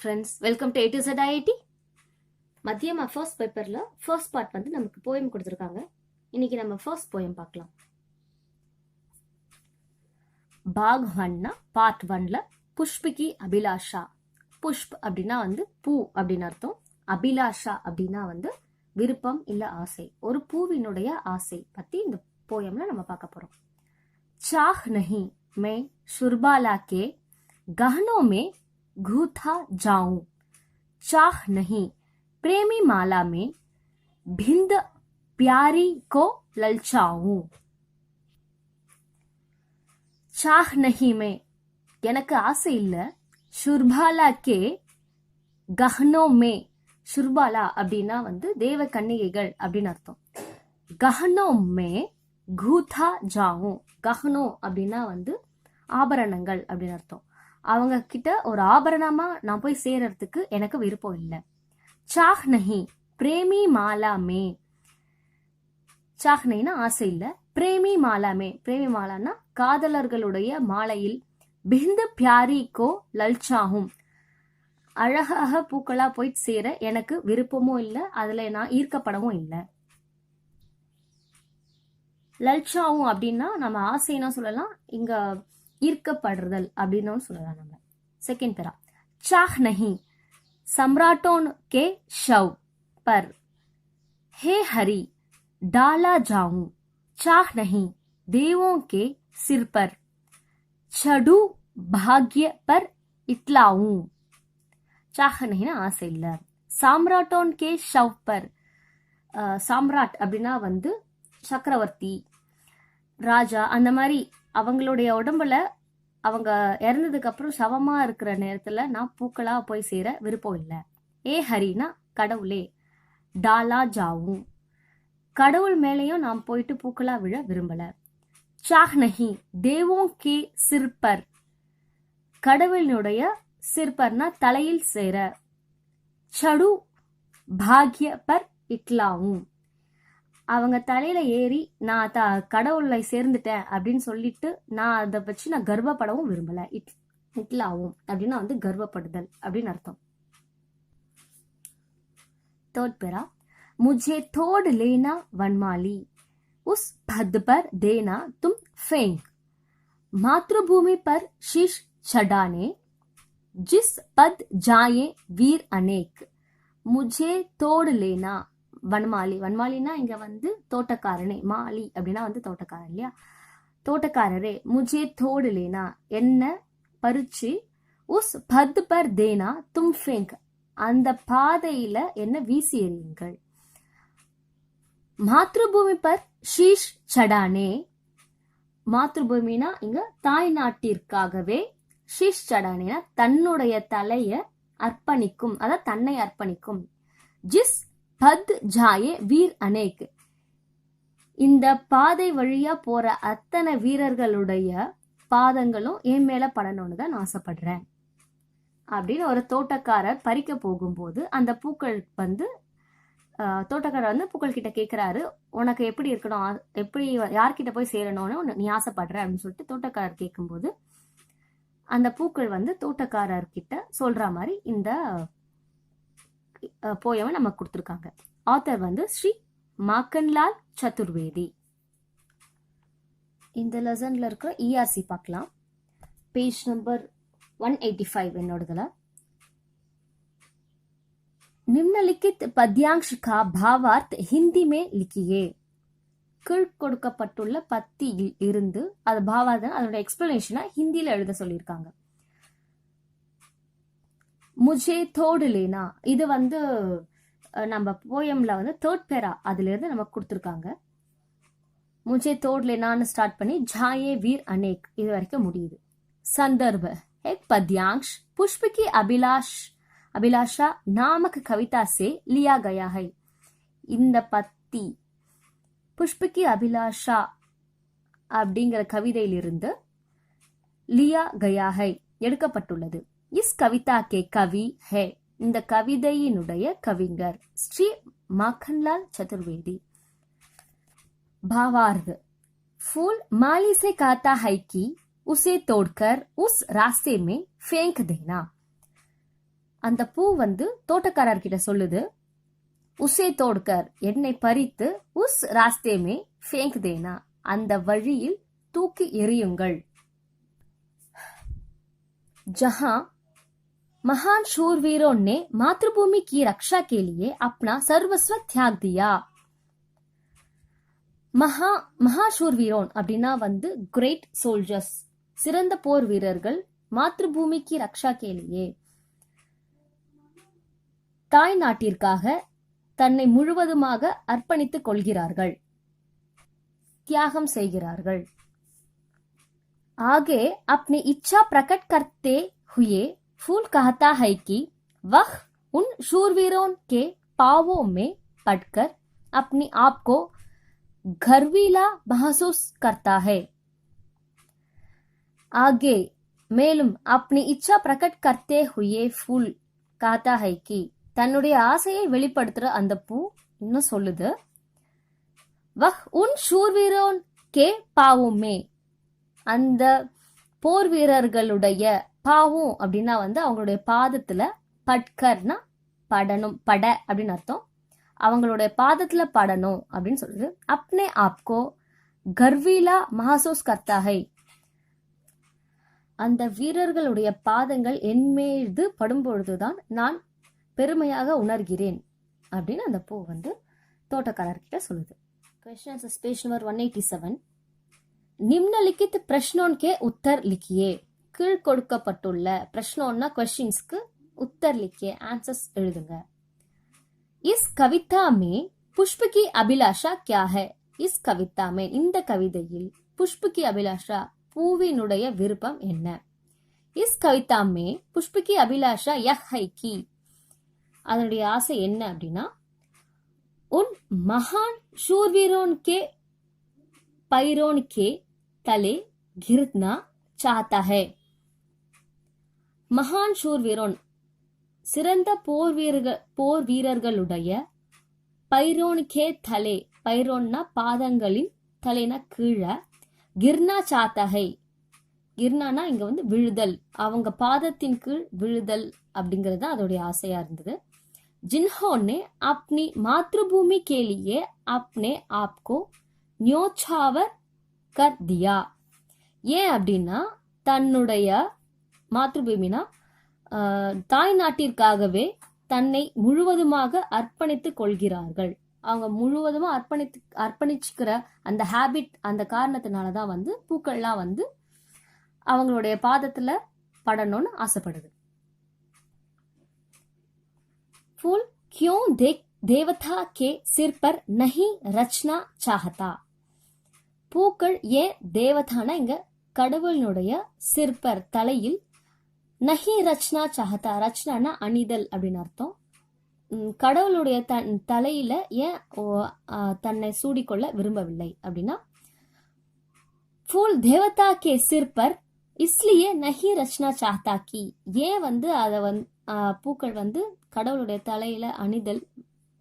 Friends, welcome to A to Z IIT. மத்தியமா first பேப்பர்ல first part வந்து நமக்கு போயம் கொடுத்துருக்காங்க. இன்னைக்கு நம்ம ஃபர்ஸ்ட் போயம் பார்க்கலாம். பாக் 1னா பார்ட் 1ல புஷ்பிகி அபிலாஷா. புஷ்ப் அப்படின்னா வந்து பூ அப்படின்னு அர்த்தம். அபிலாஷா அப்படின்னா வந்து விருப்பம் இல்ல ஆசை. ஒரு பூவினுடைய ஆசை பத்தி இந்த போயம்ல நம்ம பார்க்க போறோம். चाह नहीं मैं शुरबाला के गहनों में घूथा जाऊं, चाह नहीं प्रेमी माला में भिंद प्यारी को ललचाऊं. चाह नहीं मैं எனக்கு ஆசை இல்ல, ஷுர்பாலா கே கஹனோ மே. ஷுர்பாலா அப்படின்னா வந்து தேவ கன்னிகைகள் அப்படின்னு அர்த்தம். கஹனோ மே கூதா ஜாவும். கஹனோ அப்படின்னா வந்து ஆபரணங்கள் அப்படின்னு அர்த்தம். அவங்க கிட்ட ஒரு ஆபரணமா நான் போய் சேரறதுக்கு எனக்கு விருப்பம் இல்லை. சாஹ் நஹி பிரேமி மாலா மே. சாஹ் நஹினா ஆசை இல்ல, பிரேமி மாலா மே. பிரேமி மாலான்னா காதலர்களுடைய மாலையில் பிந்து பியாரி கோ லல்சாகும். அழகாக பூக்களா போயிட்டு சேர எனக்கு விருப்பமும் இல்லை, அதுல நான் ஈர்க்கப்படவும் இல்லை. லல்சாவும் அப்படின்னா நம்ம ஆசைனா சொல்லலாம், இங்க ஈர்க்கப்படுறதல் அப்படின்னு சொல்லலாம் நம்ம. செகண்ட் பேரா, சாஹ் நஹி सम्राटों के शव पर हे हरि डाला जाऊं, चाह नहीं देवों के सिर पर चढ़ू भाग्य पर इतलाऊं. चाह नहीं ना ஆசை இல்ல. சாம்ராட்டோன் கே ஷவ் பர். சாம்ராட் அப்படின்னா வந்து சக்கரவர்த்தி, ராஜா, அந்த மாதிரி அவங்களுடைய உடம்புல அவங்க இறந்ததுக்கு அப்புறம் சவமா இருக்கிற நேரத்துல நான் பூக்களா போய் சேர விருப்பம் இல்லை. ஏ ஹரினா கடவுளே, டாலா ஜாவும் கடவுள் மேலேயும் நான் போயிட்டு பூக்களா விழ விரும்பல. சாஹ் நஹி தேவோ கே சிற்பர். கடவுளினுடைய சிற்பர்னா தலையில் சேர. சடு பாக்ய பர் இட்லாவும் அவங்க தலையில ஏறி நான் கடவுளை சேர்ந்துட்டேன் அப்படின்னு சொல்லிட்டு நான் அதை வச்சு நான் கர்வப்படவும் விரும்பல. இட்லாவும் அப்படின்னா வந்து கர்வப்படுதல் அப்படின்னு அர்த்தம். தேர்ட் பேரா, मुझे तोड़ लेना वनमाली, उस पद पर देना तुम फेंक, मातृभूमि पर शीश चढ़ाने जिस पद जाए वीर अनेक. मुझे तोड़ लेना வன்மாலி. வன்மாலினா இங்க வந்து தோட்டக்காரனே. மாலி அப்படின்னா வந்து தோட்டக்காரன் இல்லையா? தோட்டக்காரரே, முஜே தோடு லேனா என்ன பறிச்சு, உஸ் பத் பர் தேனா தும் ஃபேங்க் அந்த பாதையில என்ன வீசி எறியுங்கள். மாத்ருபூமி பர் ஷீஷ் சடானே. மாத்ருபூமினா இங்க தாய் நாட்டிற்காகவே, ஷீஷ் சடானேனா தன்னுடைய தலைய அர்ப்பணிக்கும், அதாவது தன்னை அர்ப்பணிக்கும். ஜிஸ் பத் ஜாயே வீர் அனேக். இந்த பாதை வழியா போற அத்தனை வீரர்களுடைய பாதங்களும் என் மேல படணும்னு தான் ஆசைப்படுறேன் அப்படின்னு ஒரு தோட்டக்காரர் பறிக்க போகும்போது அந்த பூக்கள் வந்து தோட்டக்காரர் வந்து பூக்கள் கிட்ட கேட்கிறாரு, உனக்கு எப்படி இருக்கணும், எப்படி யார்கிட்ட போய் சேரணும்னு நீ ஆசைப்படுற அப்படின்னு சொல்லிட்டு தோட்டக்காரர் கேட்கும்போது அந்த பூக்கள் வந்து தோட்டக்காரர் கிட்ட சொல்ற மாதிரி இந்த போயமை நமக்கு கொடுத்துருக்காங்க. ஆத்தர் வந்து ஸ்ரீ மாக்கன்லால் சதுர்வேதி. இந்த லெசன்ல இருக்க ERC பார்க்கலாம். Page number 185 என்னோடதுல. निम्नलिखित पद्यांश का भावार्थ हिंदी में लिखिए. கீழ் கொடுக்கப்பட்டுள்ள பத்தியில் இருந்து அது பாவார்த்தம், அதோட எக்ஸ்பிளனேஷனை ஹிந்தியில எழுத சொல்லியிருக்காங்க. முஜே தோடு லேனா இது வந்து நம்ம போயம்ல வந்து தேர்ட் பேரா அதுல இருந்து நமக்கு கொடுத்துருக்காங்க. முஜே தோடு லேனான்னு ஸ்டார்ட் பண்ணி ஜாயே வீர் அனேக் இது வரைக்கும் முடியுது. சந்தர்ப एक पद्यांश पुष्प की अभिलाषा नामक कविता से लिया गया है. இந்த பத்தி புஷ்பகி அபிலாஷா அப்படிங்கிற கவிதையிலிருந்து லியா கயா ஹை எடுக்கப்பட்டுள்ளது. इस कविता के कवि है இந்த கவிதையினுடைய கவிஞர் ஸ்ரீ மாखनलाल चतुर्वेदी. भावार्थ, फूल माली से कहता है कि उसे तोड़कर उस रास्ते में फेंक देना. அந்த பூ வந்து தோட்டக்காரர்கிட்ட சொல்லுது, உசே தோட்கர், என்னை பறித்து, உஸ் ராஸ்தே ஃபேங்க் தேனா, அந்த வழியில் தூக்கி எறியுங்கள். जहां महान शूरवीरों ने मातृभूमि की रक्षा के लिए अपना सर्वस्व त्याग दिया. மகாஷூர்வீரோன் அப்படின்னா வந்து கிரேட் சோல்ஜர்ஸ், சிறந்த போர் வீரர்கள். மாத்ருபூமிக்கு ரக்ஷா கேலியே, தாய் நாட்டிற்காக தன்னை முழுவதுமாக அர்ப்பணித்துக் கொள்கிறார்கள், தியாகம் செய்கிறார்கள். आगे अपनी इच्छा प्रकट करते हुए फूल कहता है कि वह उन शूरवीरों के पावों में पड़कर अपने आप को गर्वीला महसूस करता है. आगे மேலும் अपनी इच्छा प्रकट करते हुए फूल कहता है कि தன்னுடைய ஆசையை வெளிப்படுத்துற அந்த பூ இன்னும் சொல்லுது, वह उन शूरवीरों के पावों में, அந்த போர் வீரர்களுடைய பாவம் அப்படின்னா வந்து அவங்களுடைய பாதத்துல, பட்கர்னா படணும், பட அப்படின்னு அர்த்தம், அவங்களுடைய பாதத்துல படணும் அப்படின்னு சொல்லுது. அப்னே ஆப்கோ கர்வீலா மஹசூஸ் கர்த்தா ஹை, அந்த வீரர்களுடைய பாதங்கள் என் மீது படும் பொழுதுதான் நான் பெருமையாக உணர்கிறேன் அப்படின்னு அந்த பூ வந்து தோட்டக்காரர்கிட்ட சொல்லுது. Question answer page number 187. நிம்னலிখিত प्रश्नों के उत्तर लिखिए. கீழ் கொடுக்கப்பட்டுள்ள प्रश्नोंना क्वेश्चंसக்கு उत्तर लिखिए, आंसर्स எழுதுங்க. इस कविता में पुष्प की अभिलाषा क्या है? इस कविता में, இந்த கவிதையில் पुष्प की अभिलाषा, பூவினுடைய விருப்பம் என்ன? इस कविता में पुष्प की अभिलाषा यह है कि, அதனுடைய ஆசை என்ன அப்படின்னா, उन महान शूरवीरों के पैरों के तले गिरना चाहता है. மகான் ஷூர்வீரோன், சிறந்த போர் வீரர்களுடைய பைரோன்கே தலே, பைரோன்னா பாதங்களின், தலைனா கீழே, கிர்னா சாத்தகை, கிர்னானா இங்க வந்து விழுதல், அவங்க பாதத்தின் கீழ் விழுதல் அப்படிங்கிறது தான் அதோடைய ஆசையா இருந்தது. जिन्होंने अपनी मातृभूमि के लिए अपने आप को न्योछावर कर दिया. ஏன் அப்படின்னா, தன்னுடைய மாத்ருபூமினா தாய் நாட்டிற்காகவே தன்னை முழுவதுமாக அர்ப்பணித்துக் கொள்கிறார்கள். அவங்க முழுவதுமா அர்ப்பணிச்சுக்கிற அந்த ஹேபிட், அந்த காரணத்தினாலதான் வந்து பூக்கள்லாம் வந்து அவங்களுடைய பாதத்துல படணும்னு ஆசைப்படுது. फूल क्यों देवता के सिर पर नहीं रचना चाहता? பூக்கள் ஏன் தேவதானா இங்க கடவுளினுடைய சிற்பர் தலையில் நஹி ரச்சனா சாஹதா, ரச்சனானா அணிதல் அப்படின்னு அர்த்தம். கடவுளுடைய தலையில ஏன் தன்னை சூடிக்கொள்ள விரும்பவில்லை அப்படின்னா, ஃபூல் தேவதா கே சிற்பர் இஸ்லியே நஹி ரச்சனா சாஹதா கி, ஏன் வந்து அதை பூக்கள் வந்து கடவுளுடைய தலையில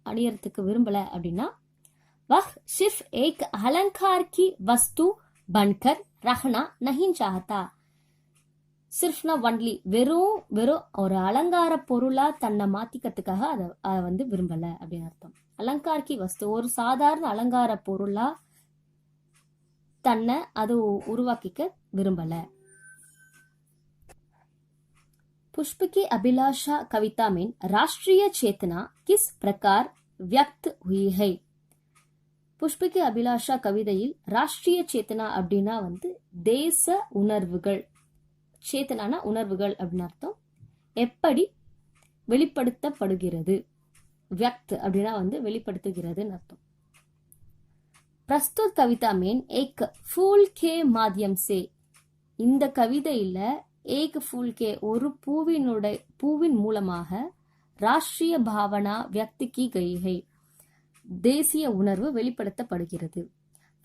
அணியறதுக்கு விரும்பல அப்படின்னா, वह सिर्फ एक अलंकार की वस्तु बनकर रहना नहीं चाहता. சிர்ஃப்னா ஒன்லி, வெறும் ஒரு அலங்கார பொருளா தன்னை மாத்திக்கிறதுக்காக அதை வந்து விரும்பல அப்படின்னு அர்த்தம். அலங்கார் கி வஸ்து, ஒரு சாதாரண அலங்கார பொருளா தன்னை அது உருவாக்கிக்க விரும்பல. पुष्प की अभिलाषा कविता में राष्ट्रीय चेतना किस प्रकार व्यक्त हुई है? पुष्प की अभिलाषा கவிதையில் ராஷ்டிரிய சேத்தனா அப்படின்னா வந்து தேச உணர்வுகள், சேத்தனானா உணர்வுகள் அப்படின்னு அர்த்தம், எப்படி வெளிப்படுத்தப்படுகிறது. व्यक्त அப்படின்னா வந்து வெளிப்படுத்துகிறதுன்னு அர்த்தம். प्रस्तुत कविता में एक फूल के माध्यम से, இந்த கவிதையில एक फूल के, ஒரு பூவின் மூலமாக ராஷ்டிரிய பாவனா व्यक्त की गई है, தேசிய உணர்வு வெளிப்படுத்தப்படுகிறது.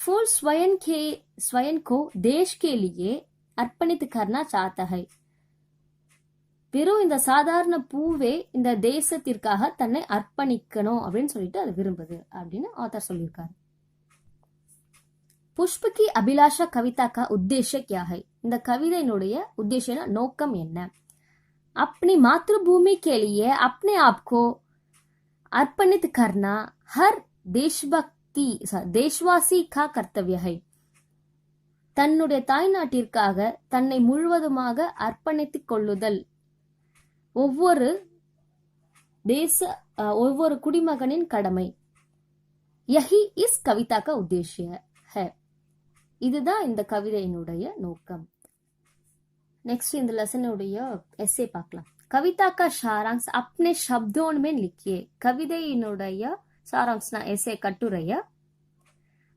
फूल स्वयं को देश के लिए अर्पणित करना चाहता है. வெறும் இந்த சாதாரண பூவே இந்த தேசத்திற்காக தன்னை அர்ப்பணிக்கணும் அப்படின்னு சொல்லிட்டு அது விரும்புது அப்படின்னு ஆத்தர் சொல்லியிருக்காரு. पुष्प की अभिलाषा कविता का उद्देश्य क्या है? இந்த கவிதையினுடைய உத்தேசம், நோக்கம் என்ன? अपनी मातृभूमि के लिए अपने आप को अर्पणित करना हर देशवासी का कर्तव्य है. தன்னுடைய தாய்நாட்டிற்காக தன்னை முழுவதுமாக அர்ப்பணித்துக் கொள்ளுதல் ஒவ்வொரு குடிமகனின் கடமை. யஹி இஸ் கவிதா கா உத்தேஷ்ய है. இதுதான் இந்த கவிதையினுடைய நோக்கம். नेक्स्ट இந்த லெசனுடைய எஸ்ஸே பார்க்கலாம். कविता का सारांश अपने शब्दों में लिखिए. கவிதையினுடைய சாராம்ஸ்னா எஸ்ஸே கட்டுரைய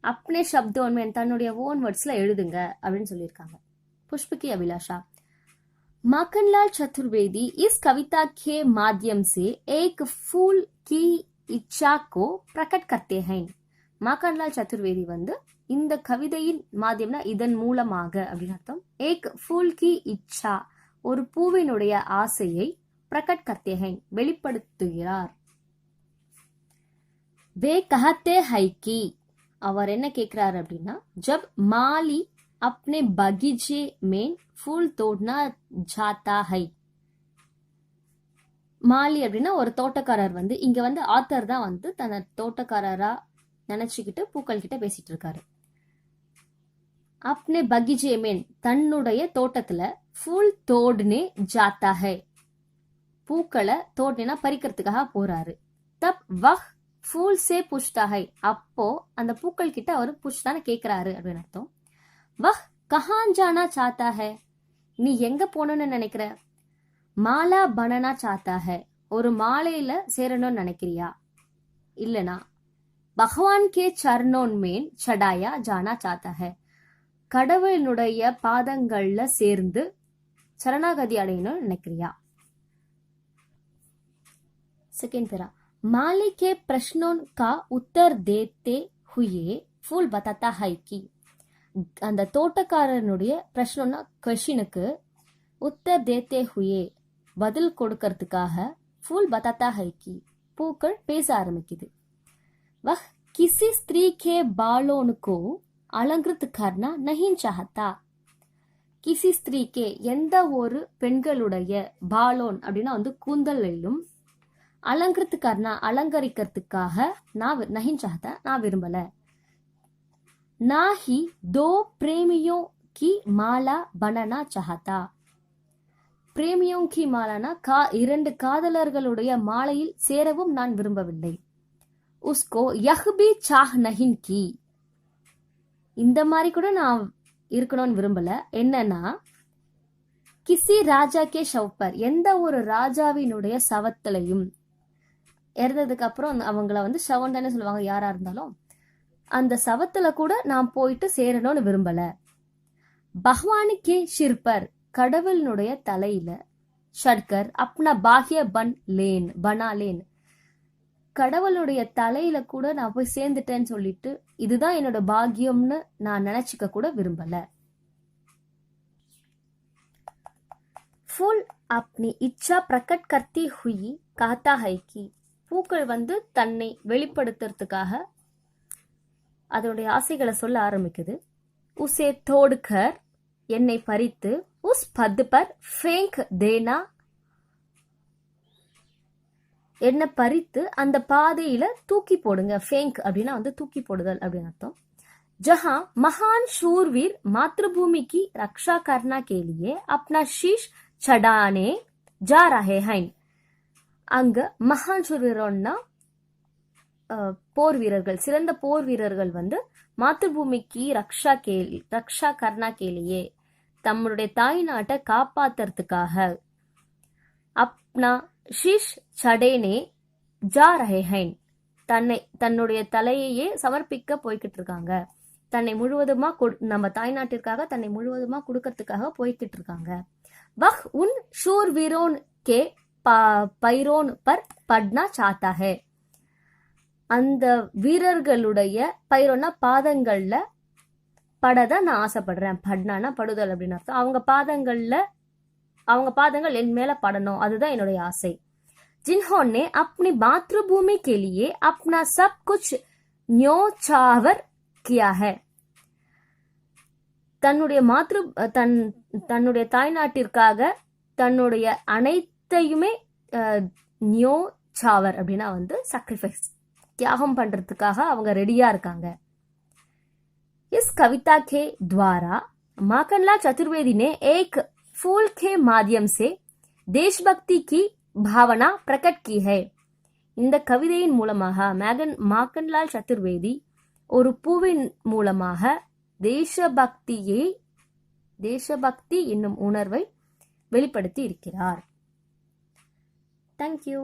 अपने शब्दों में தன்னுடைய ஓன் வேர்ட்ஸ்ல எழுதுங்க அப்படின்னு சொல்லியிருக்காங்க. पुष्प की अभिलाषा. माखनलाल चतुर्वेदी इस कविता के माध्यम से एक फूल की इच्छा को प्रकट करते हैं. மாக்கன்லால் சதுர்வேதி வந்து இந்த கவிதையின் மாத்தியம்னா இதன் மூலமாக அப்படின்னு அர்த்தம். ஏக் ஃபூல் கி இச்சா ஒரு பூவினுடைய ஆசையை பிரகட் கர்த்தே ஹை வெளிப்படுத்துகிறார். வே கஹத்தே ஹை கி அவர் என்ன கேட்கிறார் அப்படின்னா, ஜப் மாலி अपने बगीचे में फूल तोड़ना जाता है. மாலி அப்படின்னா ஒரு தோட்டக்காரர் வந்து இங்க வந்து ஆத்தர் தான் வந்து தன்னை தோட்டக்காரரா நினைச்சுக்கிட்டு பூக்கள் கிட்ட பேசிட்டு இருக்காரு. अपने बगीचे में தன்னுடைய தோட்டத்துல फूल तोड़ने जाता है பூக்களை தோடனா பறிக்கிறதுக்காக போறாரு. तब वह फूल से पूछता है அப்போ அந்த பூக்கள் கிட்ட அவர் பூछ்தானே கேக்குறாரு அப்படின்னு அர்த்தம். वह कहां जाना चाहता है நீ எங்க போகணும்னு நினைக்கிற. மாலா பனனா चाहता है ஒரு மாலையில சேரணும்னு நினைக்கிறியா. இல்லனா பகவான் கே சரணோன் மேன் சடாயா ஜானா चाहता है கடவுளுடைய பாதங்கள்ல சேர்ந்து சரணாகதி அடையணும்னு நினைக்கிறியா. Second para. माली के प्रश्नों का उत्तर देते हुए फूल बताता है कि அந்த தோட்டக்காரனுடைய பிரச்சனைனா क्वेश्चனுக்கு உத்தர் தேத்தே ஹுயே பதில் கொடுக்கிறதுக்காக फूल बताता है कि பூக்கள் பேச ஆரம்பிக்குது. वह किसी स्त्री के बालों को अलंकृत करना नहीं चाहता. किसी स्त्री के எந்த ஒரு பெண்களுடைய பாலோன் அப்படின்னா வந்து கூந்தலிலும் அலங்கிருத்து கர்னா அலங்கரிக்கிறதுக்காக நான் नहीं चाहता நான் விரும்பல. ना ही दो प्रेमियों की माला बनाना चाहता. प्रेमियों की मालाना இரண்டு காதலர்களுடைய மாலையில் சேரவும் நான் விரும்பவில்லை. उसको यह भी चाह नहीं की இந்த மாதிரி கூட நான் இருக்கணும்னு விரும்பல. என்னன்னா கிசி ராஜா கே ஷவ்பர் எந்த ஒரு ராஜாவினுடைய சவத்திலையும் இறந்ததுக்கு அப்புறம் அவங்கள வந்து ஷவன் தானே சொல்லுவாங்க யாரா இருந்தாலும், அந்த சவத்துல கூட நான் போயிட்டு சேரணும்னு விரும்பல. பகவானு கே ஷிர்பர் கடவுளினுடைய தலையில ஷட்கர் அப்னா பாஹ்ய பனா லேன் கடவுளுடைய தலையில கூட நான் போய் சேர்ந்துட்டேன்னு சொல்லிட்டு இதுதான் என்னோட பாக்கியம்னு நான் நினைச்சுக்க கூட விரும்பல. फूल अपनी इच्छा प्रकट करती हुई कहता है कि பூக்கள் வந்து தன்னை வெளிப்படுத்துறதுக்காக அதோடைய ஆசைகளை சொல்ல ஆரம்பிக்குது. உசே தோடுகர் என்னை பறித்து உஸ் பத் பர் ஃபேங்க் தேனா என்ன பறித்து அந்த பாதையில தூக்கி போடுங்க. ஃபேங்க் அப்படின்னா வந்து தூக்கி போடுதல் அப்படின்னு அர்த்தம். जहां महान शूरवीर मातृभूमि की रक्षा करना के लिए अपना शीश चढ़ाने जा रहे हैं. அங்க மகான் சூர்வீரன்னா போர் வீரர்கள், சிறந்த போர் வீரர்கள் வந்து மாத்ருபூமிக்கு ரக்ஷா கர்னா கேலியே தம்முடைய தாய் நாட்டை காப்பாத்துறதுக்காக அப்னா ஷீஷ் சடேனே ஜா ரஹே ஹைன் தன்னுடைய தலையையே சமர்ப்பிக்க போய்கிட்டு இருக்காங்க. தன்னை முழுவதுமா நம்ம தாய்நாட்டிற்காக தன்னை முழுவதுமா கொடுக்கறதுக்காக போய்கிட்டு இருக்காங்க. வஹ் உன் ஷூர் வீரோன் கே பைரோன் பர் பட்னா சாத்தா ஹே அந்த வீரர்களுடைய பைரோனா பாதங்கள்ல படதான் நான் ஆசைப்படுறேன். பட்னானா படுதல் அப்படின்னு அர்த்தம். அவங்க பாதங்கள் என் மேல படணும், அதுதான் என்னுடைய ஆசை. जिन्होंने अपनी मातृभूमि के लिए अपना सब कुछ न्योछावर किया है தன்னுடைய தாய்நாட்டிற்காக தன்னுடைய அனைத்தையுமே நியோ சாவர் அப்படின்னா வந்து sacrifice, தியாகம் பண்றதுக்காக அவங்க ரெடியா இருக்காங்க. इस कविता के द्वारा माखनलाल चतुर्वेदी ने एक फूल के माध्यम से देशभक्ति की भावना प्रकट की है. இந்த கவிதையின் மூலமாக மாக்கன்லால் சதுர்வேதி ஒரு பூவின் மூலமாக தேசபக்தி என்னும் உணர்வை வெளிப்படுத்தி இருக்கிறார். தேங்க்யூ.